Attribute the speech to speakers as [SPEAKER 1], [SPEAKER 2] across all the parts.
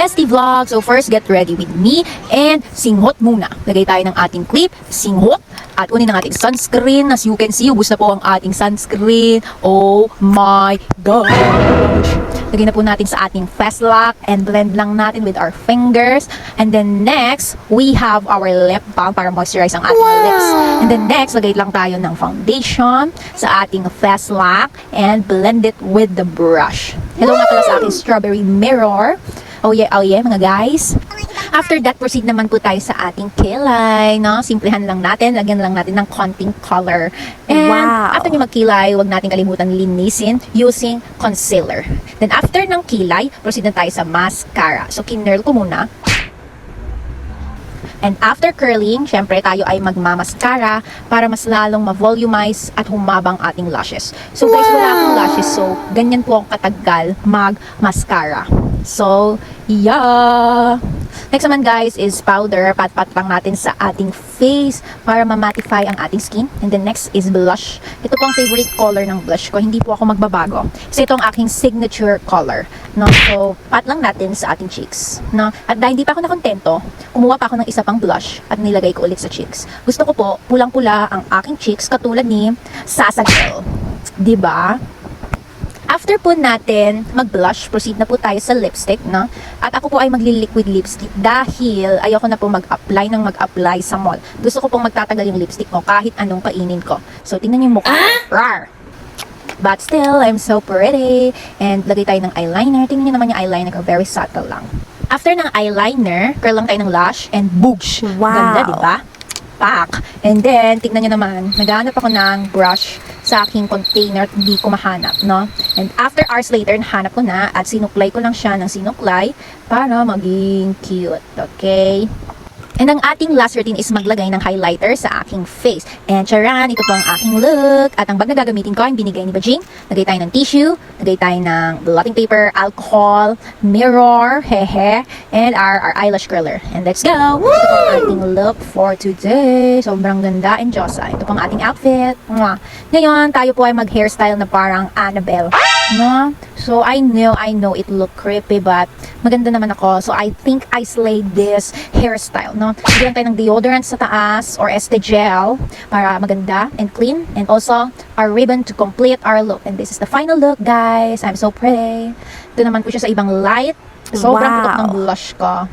[SPEAKER 1] Festive vlog. So first, get ready with me and singhot muna. Lagay tayo ng ating clip, singhot. At kunin ang ating sunscreen. As you can see, ubus na po ang ating sunscreen. Oh my gosh! Lagay na po natin sa ating face lock and blend lang natin with our fingers. And then next, we have our lip balm para moisturize ang ating lips. And then next, lagay lang tayo ng foundation sa ating face lock and blend it with the brush. Hello nga pala sa ating strawberry mirror. Oh yeah mga guys. After that, proceed naman po tayo sa ating kilay, no? Simplihan lang natin, lagyan lang natin ng konting color. And after nyo magkilay, huwag natin kalimutan linisin using concealer. Then after ng kilay, proceed na tayo sa mascara. So kinurl ko muna. And after curling, syempre tayo ay magmamaskara para mas lalong ma-volumize at humabang ating lashes. So guys, wala akong lashes, so ganyan po ang katagal mag-mascara. So, yeah! Next naman guys is powder. Pat-pat lang natin sa ating face para ma-mattify ang ating skin. And then next is blush. Ito po ang favorite color ng blush ko. Hindi po ako magbabago. Kasi ito ang aking signature color. No? So, pat lang natin sa ating cheeks. No? At dahil hindi pa ako nakontento, kumuha pa ako ng isa pang blush at nilagay ko ulit sa cheeks. Gusto ko po, pulang-pula ang aking cheeks katulad ni Sasa Girl. Diba? After po natin mag-blush, proceed na po tayo sa lipstick, no? At ako po ay magli-liquid lipstick dahil ayoko na po mag-apply ng mag-apply sa mall. Gusto ko pong magtatagal yung lipstick ko kahit anong kainin ko. So, tingnan yung mukha. Rar! But still, I'm so pretty. And lagay tayo ng eyeliner. Tingnan nyo naman yung eyeliner ko. Very subtle lang. After ng eyeliner, curl lang tayo ng lash and boogsh.
[SPEAKER 2] Wow!
[SPEAKER 1] Ganda, diba? Pak. And then, tignan nyo naman, naghahanap ako ng brush sa aking container, hindi ko mahanap, no? And after hours later, nahanap ko na at sinuklay ko lang siya ng sinuklay para maging cute, okay? And ang ating last routine is maglagay ng highlighter sa aking face. And charan, ito po ang aking look. At ang bag na gagamitin ko ay binigay ni Bajing. Lagay tayo ng tissue, lagay tayo ng blotting paper, alcohol, mirror, hehe, and our eyelash curler. And let's go! Woo! Ito po ang ating look for today. Sobrang ganda and Diyosa. Ito po ang ating outfit. Mwah. Ngayon, tayo po ay mag-hairstyle na parang Annabelle. No? So, I know it look creepy, but maganda naman ako. So, I think I slayed this hairstyle, no? Bigyan tayo ng deodorant sa taas or Este Gel para maganda and clean. And also, our ribbon to complete our look. And this is the final look, guys. I'm so pretty. Ito naman po siya sa ibang light. Sobrang putok ng blush ko.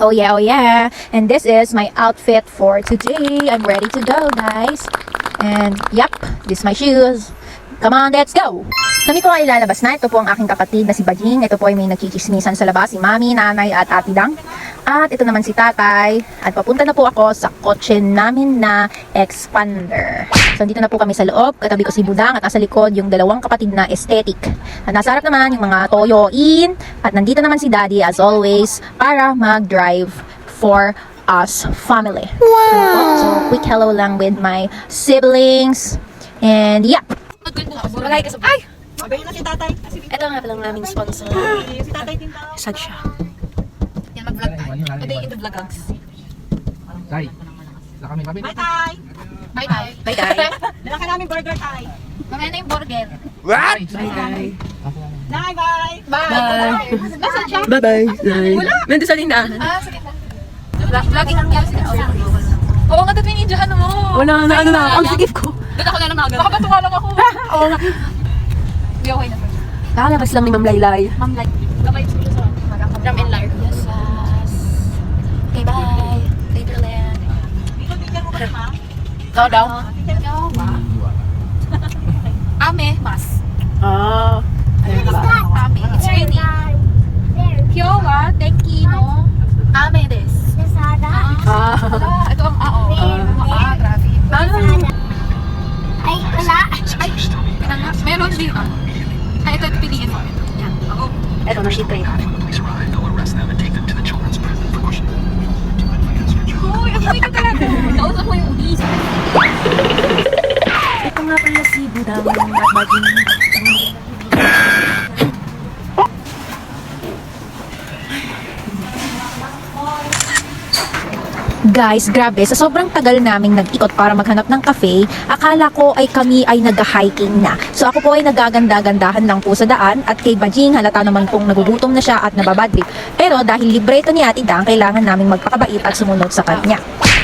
[SPEAKER 1] Oh yeah. And this is my outfit for today. I'm ready to go, guys. And, yep, this is my shoes. Come on, let's go! Kami po ay lalabas na. Ito po ang aking kapatid na si Bajing. Ito po ay may nagchichismisan sa labas. Si Mami, Nanay at Ate Dang. At ito naman si Tatay. At papunta na po ako sa kotse namin na expander. So, dito na po kami sa loob. Katabi ko si Budang at nasa likod yung dalawang kapatid na aesthetic. At nasa harap naman yung mga toyoin. At nandito naman si Daddy as always para mag-drive for us family. Wow! So, quick hello lang with my siblings. And yeah. Malay ka sa... Ay!
[SPEAKER 2] Magayon na si tatay.
[SPEAKER 1] Ito nga palang naming sponsor.
[SPEAKER 2] Si tatay din daw.
[SPEAKER 1] Sad siya.
[SPEAKER 3] Yan, mag-vlog tayo.
[SPEAKER 1] Today in the vlogs.
[SPEAKER 3] Tay, sila kami kami.
[SPEAKER 2] Bye, tay.
[SPEAKER 1] Bye bye. Bye bye.
[SPEAKER 2] Dala ka namin burger, tay.
[SPEAKER 1] Mamaya na yung burger.
[SPEAKER 3] What?
[SPEAKER 2] Bye, bye.
[SPEAKER 1] Bye. Nasaan siya?
[SPEAKER 4] Bye-bye.
[SPEAKER 1] Wala.
[SPEAKER 4] Nandun sa lindahan.
[SPEAKER 1] Sa kita. Vlogging ang kaya sila. Oo nga, dati ninjahan mo.
[SPEAKER 4] Wala na, ano na, ang sikip ko.
[SPEAKER 1] Doon ako na lang agad. Baka batuwa lang ako.
[SPEAKER 4] Oo nga.
[SPEAKER 1] Hindi okay na.
[SPEAKER 4] Kakalabas lang ni Ma'am Laylay.
[SPEAKER 1] Ma'am, like, gabay sa Drum and Lark. Yes, okay, bye. Later, Len.
[SPEAKER 2] Dito, tingnan mo ba, ma?
[SPEAKER 1] Go daw. Ame, mas.
[SPEAKER 4] Ah.
[SPEAKER 1] Ame, it's raining. Kyowa, tenki no. Ame des.
[SPEAKER 4] Ah.
[SPEAKER 1] Ito ang grabe.
[SPEAKER 4] Ano?
[SPEAKER 5] Ay, wala.
[SPEAKER 1] Ay, pinanga. Meron din Ay, ito piliin mo. Yan. Ako.
[SPEAKER 4] Eto na si Trey.
[SPEAKER 1] Uy, ang sweet ka talaga. Nausap mo yung ulis.
[SPEAKER 4] Ito nga pala si Budang at Bajing.
[SPEAKER 1] Guys, grabe, sa sobrang tagal naming nag-ikot para maghanap ng cafe, akala ko ay kami ay nag-hiking na. So ako po ay nagaganda-gandahan lang po sa daan at kay Bajing halata naman pong nagugutom na siya at nababadrip. Pero dahil libre ito ni Ate Dang, kailangan naming magpakabait at sumunod sa kanya.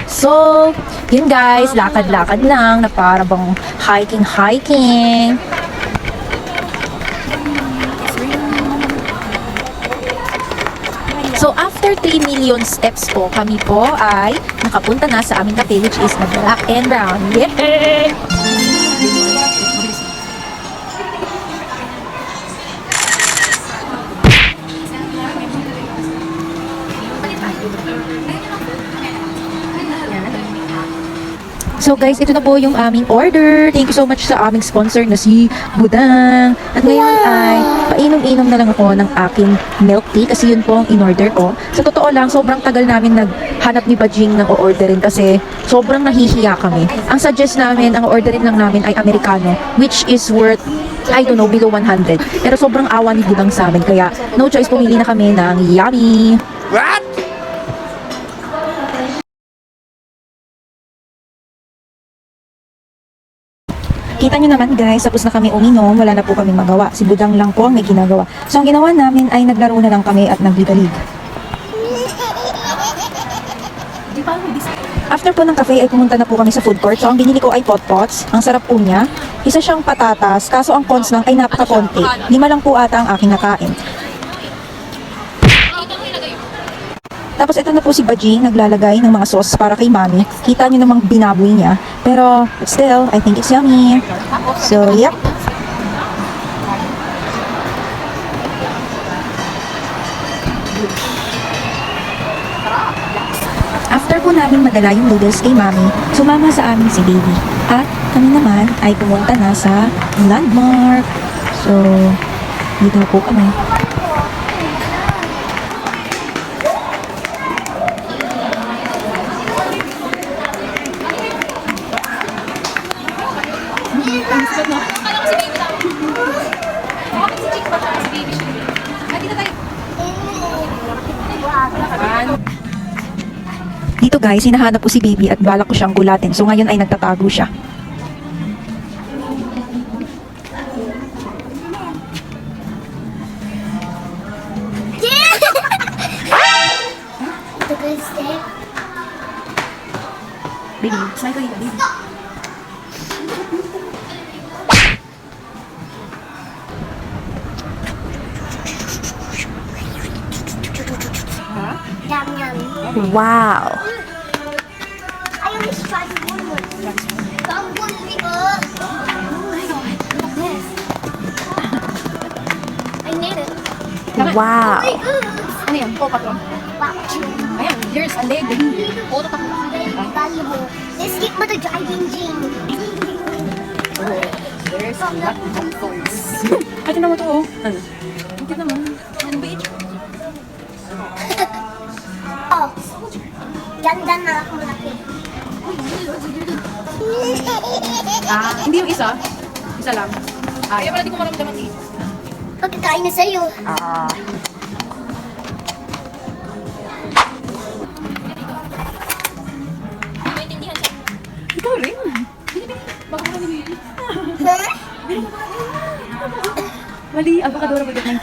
[SPEAKER 1] So, yun guys, lakad-lakad lang na para bang hiking-hiking. So, after 3 million steps po, kami po ay nakapunta na sa aming cafe which is the Black and Brown. Yay! So guys, ito na po yung aming order. Thank you so much sa aming sponsor na si Budang. At ngayon ay painom-inom na lang ako ng aking milk tea kasi yun po ang in-order ko. Sa totoo lang, sobrang tagal namin naghanap ni Bajing ng o-orderin kasi sobrang nahihiya kami. Ang suggest namin, ang orderin lang namin ay Americano which is worth, I don't know, below 100. Pero sobrang awa ni Budang sa amin kaya no choice, pumili na kami ng Yummy. Kita nyo naman guys, tapos na kami uminom, wala na po kaming magawa. Si Budang lang po ang may ginagawa. So ang ginawa namin ay naglaro na lang kami at nagligalig. After po ng cafe ay pumunta na po kami sa food court. So ang binili ko ay potpots. Ang sarap po niya. Isa siyang patatas, kaso ang cons lang ay napaka-konti. 5 lang po ata ang aking nakain. Tapos ito na po si Bajing naglalagay ng mga sauce para kay Mami. Kita nyo namang binaboy niya. Pero still, I think it's yummy. So, yep. After po namin madala yung noodles kay Mami, sumama sa amin si Baby. At kami naman ay pumunta na sa landmark. So, dito na po kami. Dito guys, hinahanap ko si Baby at balak ko siyang gulatin. So ngayon ay nagtatago siya. Baby, smile kayo, baby.
[SPEAKER 5] Yum, yum.
[SPEAKER 1] Wow!
[SPEAKER 5] I always try to one more. Come on, Yes. I made it.
[SPEAKER 1] Wow!
[SPEAKER 5] My God.
[SPEAKER 1] Ano yan? Po, patron.
[SPEAKER 5] Wow.
[SPEAKER 1] Ayan, here's a leg. Photo ka.
[SPEAKER 5] Valuable. Let's get mo the driving gym.
[SPEAKER 1] There's a lot of toys. Ay, tinan mo to, oh. Ano? Tingnan naman. Ano ba ito?
[SPEAKER 5] Oh. Ganda na ako malaki.
[SPEAKER 1] Ah, hindi yung isa. Isa lang. Ah, kaya pala di ko maramdaman eh.
[SPEAKER 5] Pagkakain na sa'yo.
[SPEAKER 1] Ah. Ikaw rin. Baka mo nabili. Mali, avocadora ba dyan?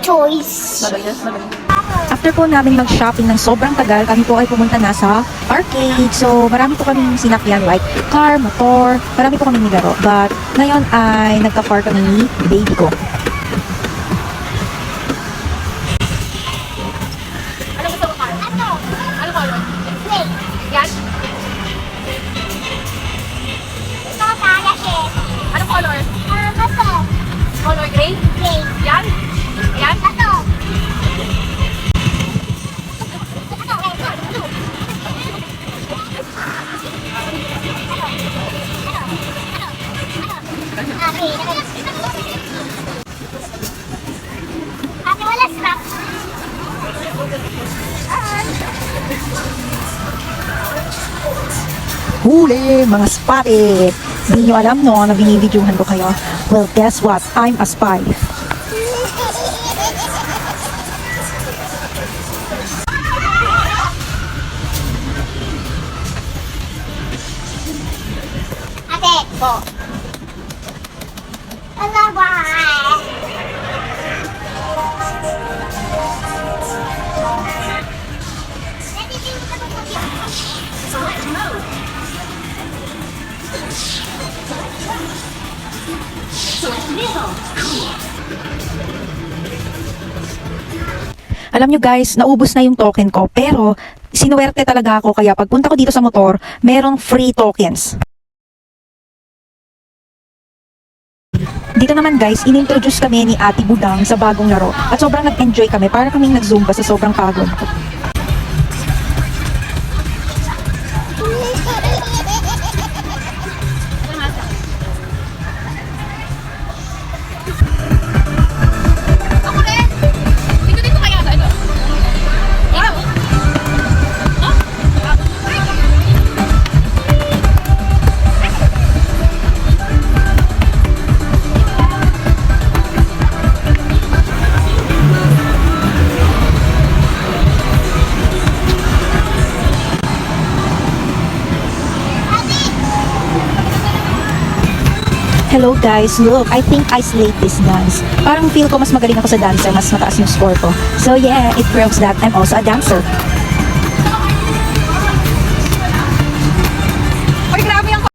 [SPEAKER 5] Choice.
[SPEAKER 1] After po namin mag-shopping ng sobrang tagal, kami po ay pumunta na sa arcade. So, marami po kami sinakyan like car, motor, marami po kami nilaro. But, ngayon ay nagka-car kami ni baby ko.
[SPEAKER 5] Ano gusto mo, Carl? Ano color? Grey.
[SPEAKER 1] Yan?
[SPEAKER 5] Ito, talas eh.
[SPEAKER 1] Anong color?
[SPEAKER 5] Ito.
[SPEAKER 1] Color gray?
[SPEAKER 5] Grey.
[SPEAKER 1] Yan? Yan?
[SPEAKER 5] Ito.
[SPEAKER 1] huli, mga spotted. Hindi nyo alam no, na binibidyohan ko kayo. Well, guess what? I'm a spy.
[SPEAKER 5] Ate, po. Ano ba?
[SPEAKER 1] Alam nyo guys, naubos na yung token ko, pero sinuwerte talaga ako, kaya pagpunta ko dito sa motor, merong free tokens. Dito naman guys, inintroduce kami ni Ate Budang sa bagong laro, at sobrang nag-enjoy kami, para kaming nag-zumba sa sobrang pagod. Hello guys, look, I think I slayed this dance. Parang feel ko mas magaling ako sa dancer, mas mataas yung score ko. So yeah, it proves that I'm also a dancer. Ay, grabe yung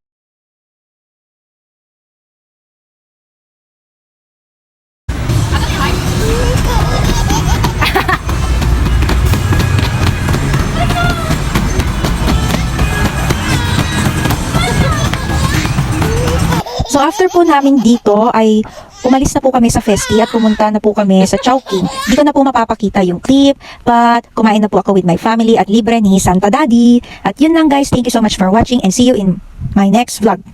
[SPEAKER 1] So after po namin dito ay umalis na po kami sa Festi at pumunta na po kami sa Chowking. Dito na po mapapakita yung clip, but kumain na po ako with my family at libre ni Santa Daddy. At yun lang guys, thank you so much for watching and see you in my next vlog.